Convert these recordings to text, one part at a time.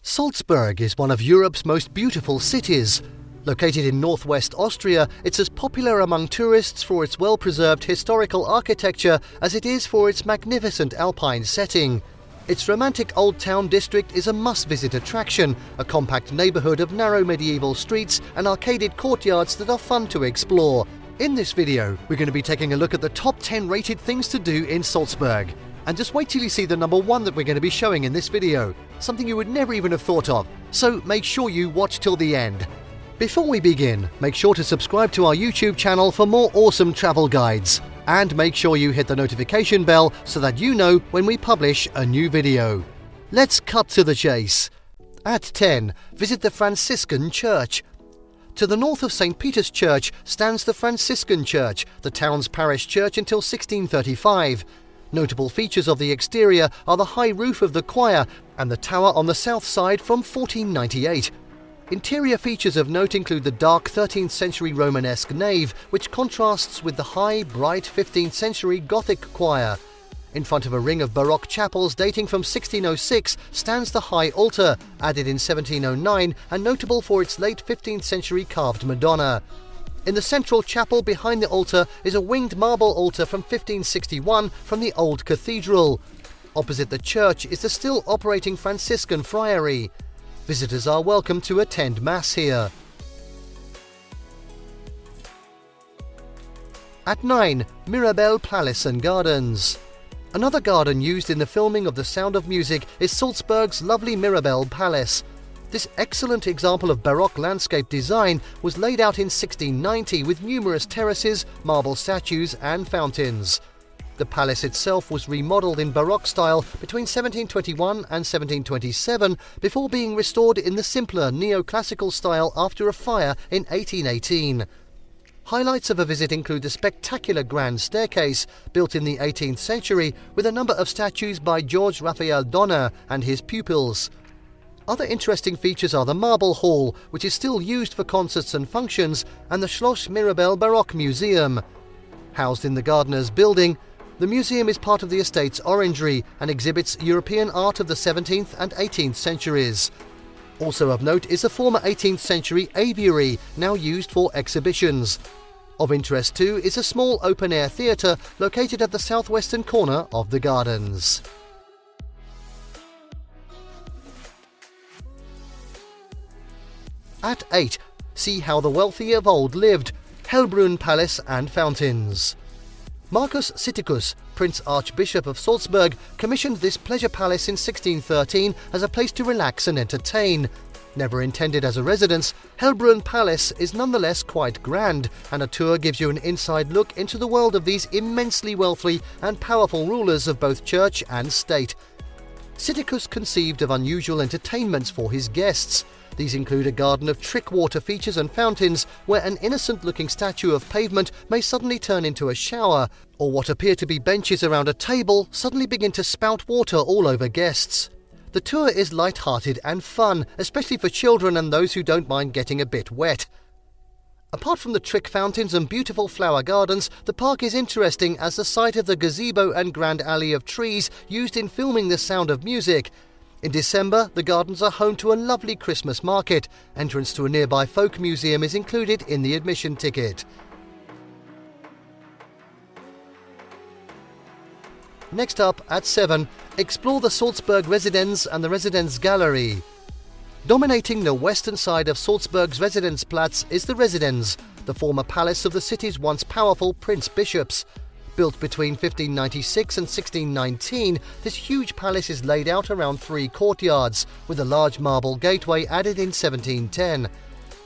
Salzburg is one of Europe's most beautiful cities. Located in northwest Austria, it's as popular among tourists for its well-preserved historical architecture as it is for its magnificent alpine setting. Its romantic Old Town district is a must-visit attraction, a compact neighbourhood of narrow medieval streets and arcaded courtyards that are fun to explore. In this video, we're going to be taking a look at the top 10 rated things to do in Salzburg. And just wait till you see the number 1 that we're going to be showing in this video, something you would never even have thought of, so make sure you watch till the end. Before we begin, make sure to subscribe to our YouTube channel for more awesome travel guides, and make sure you hit the notification bell so that you know when we publish a new video. Let's cut to the chase. At 10, visit the Franciscan Church. To the north of St. Peter's Church stands the Franciscan Church, the town's parish church until 1635. Notable features of the exterior are the high roof of the choir and the tower on the south side from 1498. Interior features of note include the dark 13th century Romanesque nave, which contrasts with the high, bright 15th century Gothic choir. In front of a ring of Baroque chapels dating from 1606 stands the high altar, added in 1709 and notable for its late 15th century carved Madonna. In the central chapel behind the altar is a winged marble altar from 1561 from the old cathedral. Opposite the church is the still operating Franciscan friary. Visitors are welcome to attend Mass here. At 9, Mirabell Palace and Gardens. Another garden used in the filming of The Sound of Music is Salzburg's lovely Mirabell Palace. This excellent example of Baroque landscape design was laid out in 1690 with numerous terraces, marble statues and fountains. The palace itself was remodeled in Baroque style between 1721 and 1727 before being restored in the simpler neoclassical style after a fire in 1818. Highlights of a visit include the spectacular grand staircase, built in the 18th century with a number of statues by George Raphael Donner and his pupils. Other interesting features are the Marble Hall, which is still used for concerts and functions, and the Schloss Mirabell Baroque Museum. Housed in the Gardener's Building, the museum is part of the estate's orangery and exhibits European art of the 17th and 18th centuries. Also of note is the former 18th century aviary, now used for exhibitions. Of interest too is a small open-air theatre located at the southwestern corner of the gardens. At 8, see how the wealthy of old lived, Hellbrunn Palace and Fountains. Marcus Sitticus, Prince Archbishop of Salzburg, commissioned this pleasure palace in 1613 as a place to relax and entertain. Never intended as a residence, Hellbrunn Palace is nonetheless quite grand, and a tour gives you an inside look into the world of these immensely wealthy and powerful rulers of both church and state. Sitticus conceived of unusual entertainments for his guests. These include a garden of trick water features and fountains, where an innocent-looking statue of pavement may suddenly turn into a shower, or what appear to be benches around a table suddenly begin to spout water all over guests. The tour is light-hearted and fun, especially for children and those who don't mind getting a bit wet. Apart from the trick fountains and beautiful flower gardens, the park is interesting as the site of the gazebo and grand alley of trees used in filming The Sound of Music. In December, the gardens are home to a lovely Christmas market. Entrance to a nearby folk museum is included in the admission ticket. Next up, at 7, explore the Salzburg Residenz and the Residenzgalerie. Dominating the western side of Salzburg's Residenzplatz is the Residenz, the former palace of the city's once powerful prince-bishops. Built between 1596 and 1619, this huge palace is laid out around 3 courtyards, with a large marble gateway added in 1710.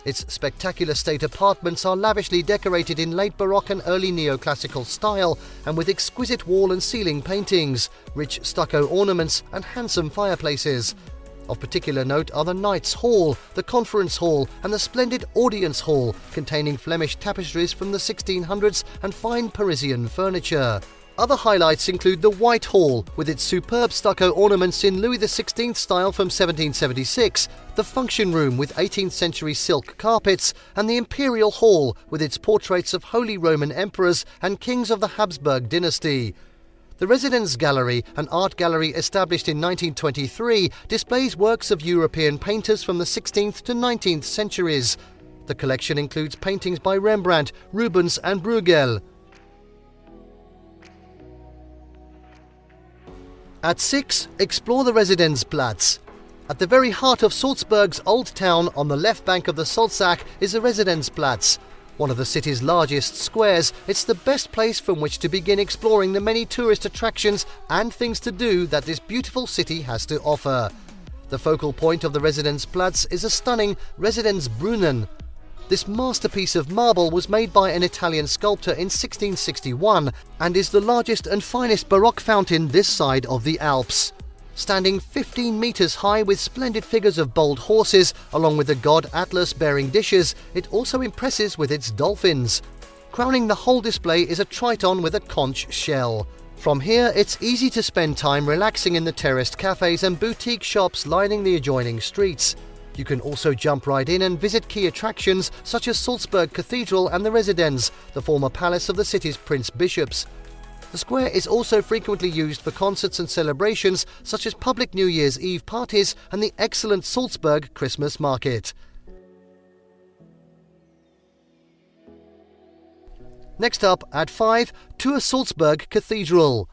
Its spectacular state apartments are lavishly decorated in late Baroque and early neoclassical style, and with exquisite wall and ceiling paintings, rich stucco ornaments and handsome fireplaces. Of particular note are the Knights' Hall, the Conference Hall and the splendid Audience Hall, containing Flemish tapestries from the 1600s and fine Parisian furniture. Other highlights include the White Hall, with its superb stucco ornaments in Louis XVI style from 1776, the Function Room with 18th century silk carpets, and the Imperial Hall, with its portraits of Holy Roman Emperors and Kings of the Habsburg dynasty. The The Residenzgalerie, an art gallery established in 1923, displays works of European painters from the 16th to 19th centuries. The collection includes paintings by Rembrandt, Rubens and Bruegel. At 6, explore the Residenzplatz. At the very heart of Salzburg's Old Town, on the left bank of the Salzach, is the Residenzplatz. One of the city's largest squares, it's the best place from which to begin exploring the many tourist attractions and things to do that this beautiful city has to offer. The focal point of the Residenzplatz is a stunning Residenzbrunnen. This masterpiece of marble was made by an Italian sculptor in 1661 and is the largest and finest Baroque fountain this side of the Alps. Standing 15 meters high with splendid figures of bold horses, along with the god Atlas bearing dishes, it also impresses with its dolphins. Crowning the whole display is a Triton with a conch shell. From here, it's easy to spend time relaxing in the terraced cafes and boutique shops lining the adjoining streets. You can also jump right in and visit key attractions such as Salzburg Cathedral and the Residenz, the former palace of the city's prince-bishops. The square is also frequently used for concerts and celebrations such as public New Year's Eve parties and the excellent Salzburg Christmas market. Next up, at 5, tour Salzburg Cathedral.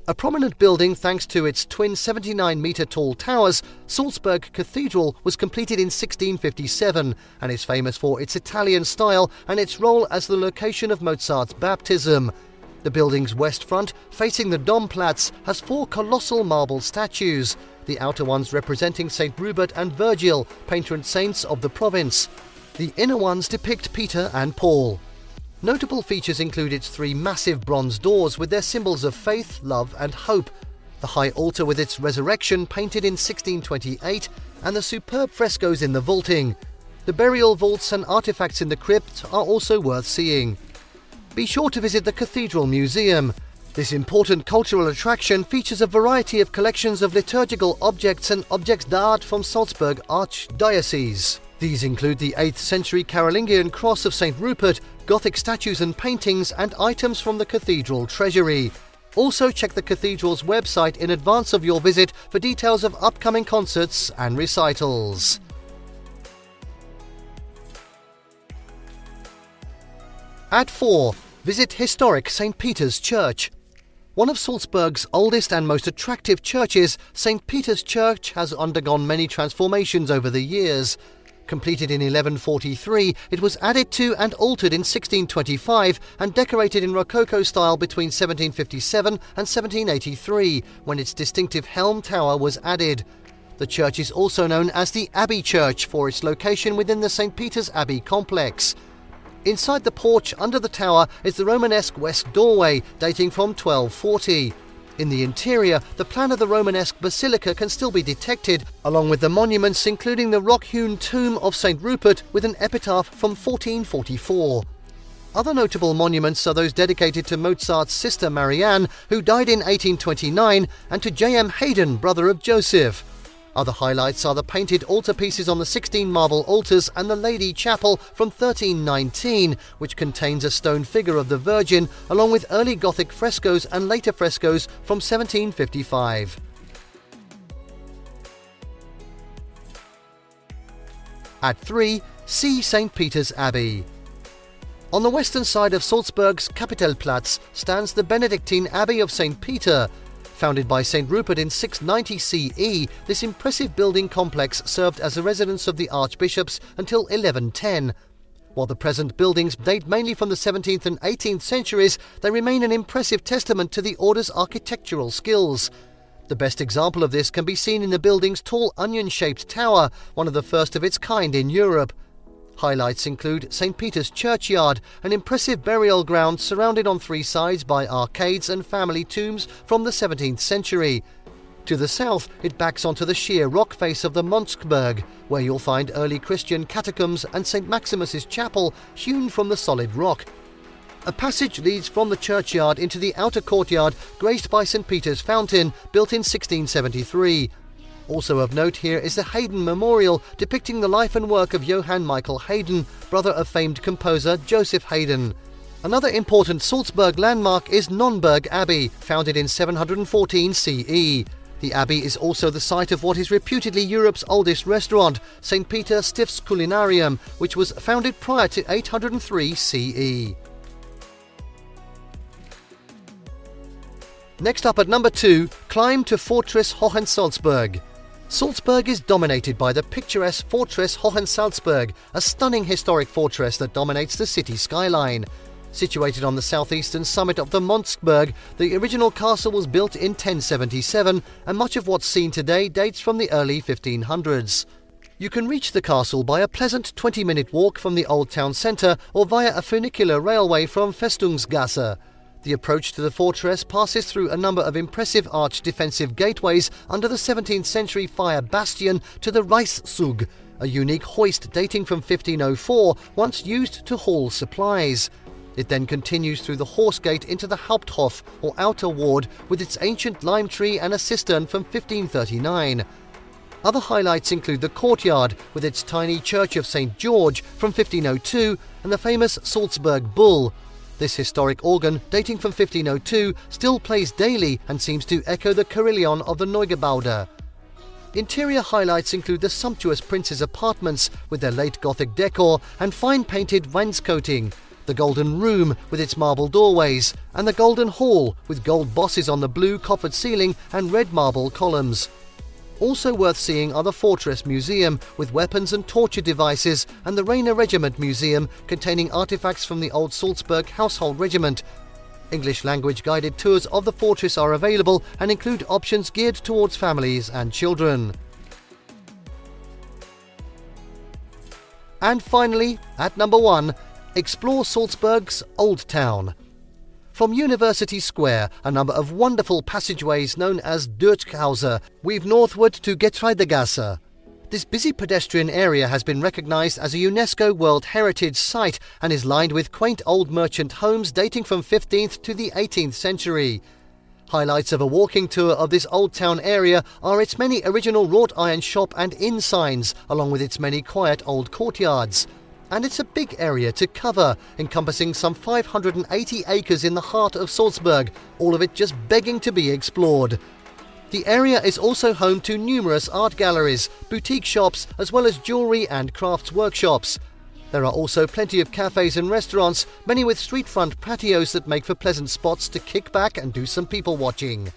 A prominent building thanks to its twin 79-metre-tall towers, Salzburg Cathedral was completed in 1657 and is famous for its Italian style and its role as the location of Mozart's baptism. The building's west front, facing the Domplatz, has 4 colossal marble statues, the outer ones representing St. Rupert and Virgil, patron saints of the province. The inner ones depict Peter and Paul. Notable features include its 3 massive bronze doors with their symbols of faith, love and hope, the high altar with its resurrection painted in 1628, and the superb frescoes in the vaulting. The burial vaults and artifacts in the crypt are also worth seeing. Be sure to visit the Cathedral Museum. This important cultural attraction features a variety of collections of liturgical objects and objects d'art from Salzburg Archdiocese. These include the 8th century Carolingian cross of St. Rupert, Gothic statues and paintings, and items from the cathedral treasury. Also check the cathedral's website in advance of your visit for details of upcoming concerts and recitals. At 4, visit historic St. Peter's Church. One of Salzburg's oldest and most attractive churches, St. Peter's Church has undergone many transformations over the years. Completed in 1143, it was added to and altered in 1625 and decorated in Rococo style between 1757 and 1783, when its distinctive helm tower was added. The church is also known as the Abbey Church for its location within the St. Peter's Abbey complex. Inside the porch under the tower is the Romanesque west doorway dating from 1240. In the interior, the plan of the Romanesque basilica can still be detected, along with the monuments including the rock-hewn tomb of St. Rupert with an epitaph from 1444. Other notable monuments are those dedicated to Mozart's sister Marianne, who died in 1829, and to J.M. Haydn, brother of Joseph. Other highlights are the painted altarpieces on the 16 marble altars and the Lady Chapel from 1319, which contains a stone figure of the Virgin, along with early Gothic frescoes and later frescoes from 1755. At 3, see St. Peter's Abbey. On the western side of Salzburg's Kapitälplatz stands the Benedictine Abbey of St. Peter. Founded by St. Rupert in 690 CE, this impressive building complex served as a residence of the archbishops until 1110. While the present buildings date mainly from the 17th and 18th centuries, they remain an impressive testament to the order's architectural skills. The best example of this can be seen in the building's tall onion-shaped tower, one of the first of its kind in Europe. Highlights include St. Peter's Churchyard, an impressive burial ground surrounded on 3 sides by arcades and family tombs from the 17th century. To the south, it backs onto the sheer rock face of the Monschberg, where you'll find early Christian catacombs and St. Maximus's chapel hewn from the solid rock. A passage leads from the churchyard into the outer courtyard, graced by St. Peter's Fountain, built in 1673. Also of note here is the Haydn Memorial, depicting the life and work of Johann Michael Haydn, brother of famed composer Joseph Haydn. Another important Salzburg landmark is Nonnberg Abbey, founded in 714 CE. The Abbey is also the site of what is reputedly Europe's oldest restaurant, St. Peter Stift's Culinarium, which was founded prior to 803 CE. Next up at number 2, climb to Fortress Hohensalzburg. Salzburg is dominated by the picturesque Fortress Hohensalzburg, a stunning historic fortress that dominates the city skyline. Situated on the southeastern summit of the Montsberg, the original castle was built in 1077, and much of what's seen today dates from the early 1500s. You can reach the castle by a pleasant 20-minute walk from the old town centre or via a funicular railway from Festungsgasse. The approach to the fortress passes through a number of impressive arched defensive gateways under the 17th century fire bastion to the Reichszug, a unique hoist dating from 1504, once used to haul supplies. It then continues through the Horse Gate into the Haupthof, or outer ward, with its ancient lime tree and a cistern from 1539. Other highlights include the courtyard, with its tiny church of St. George from 1502 and the famous Salzburg Bull. This historic organ, dating from 1502, still plays daily and seems to echo the carillon of the Neugebauer. Interior highlights include the sumptuous prince's apartments with their late Gothic decor and fine-painted wainscoting, the Golden Room with its marble doorways, and the Golden Hall with gold bosses on the blue coffered ceiling and red marble columns. Also worth seeing are the Fortress Museum with weapons and torture devices, and the Rainer Regiment Museum containing artifacts from the old Salzburg Household Regiment. English language guided tours of the fortress are available and include options geared towards families and children. And finally, at number 1, explore Salzburg's Old Town. From University Square, a number of wonderful passageways known as Durchhauser weave northward to Getreidegasse. This busy pedestrian area has been recognised as a UNESCO World Heritage Site and is lined with quaint old merchant homes dating from 15th to the 18th century. Highlights of a walking tour of this old town area are its many original wrought iron shop and inn signs, along with its many quiet old courtyards. And it's a big area to cover, encompassing some 580 acres in the heart of Salzburg, all of it just begging to be explored. The area is also home to numerous art galleries, boutique shops, as well as jewellery and crafts workshops. There are also plenty of cafes and restaurants, many with street-front patios that make for pleasant spots to kick back and do some people watching.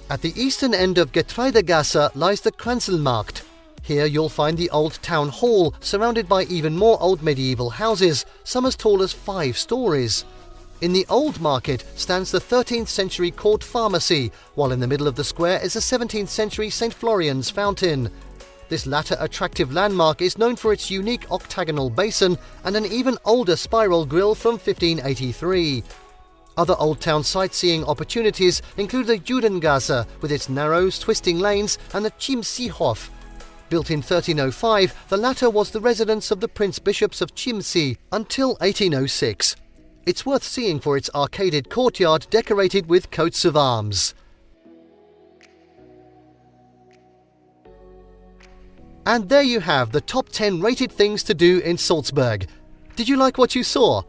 At the eastern end of Getreidegasse lies the Kranzelmarkt. Here you'll find the old town hall, surrounded by even more old medieval houses, some as tall as 5 stories. In the old market stands the 13th century court pharmacy, while in the middle of the square is a 17th century St. Florian's fountain. This latter attractive landmark is known for its unique octagonal basin and an even older spiral grille from 1583. Other Old Town sightseeing opportunities include the Judengasse with its narrow, twisting lanes and the Chiemseehof. Built in 1305, the latter was the residence of the Prince Bishops of Chiemsee until 1806. It's worth seeing for its arcaded courtyard decorated with coats of arms. And there you have the top 10 rated things to do in Salzburg. Did you like what you saw?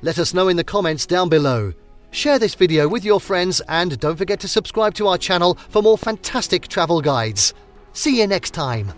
Let us know in the comments down below. Share this video with your friends and don't forget to subscribe to our channel for more fantastic travel guides. See you next time.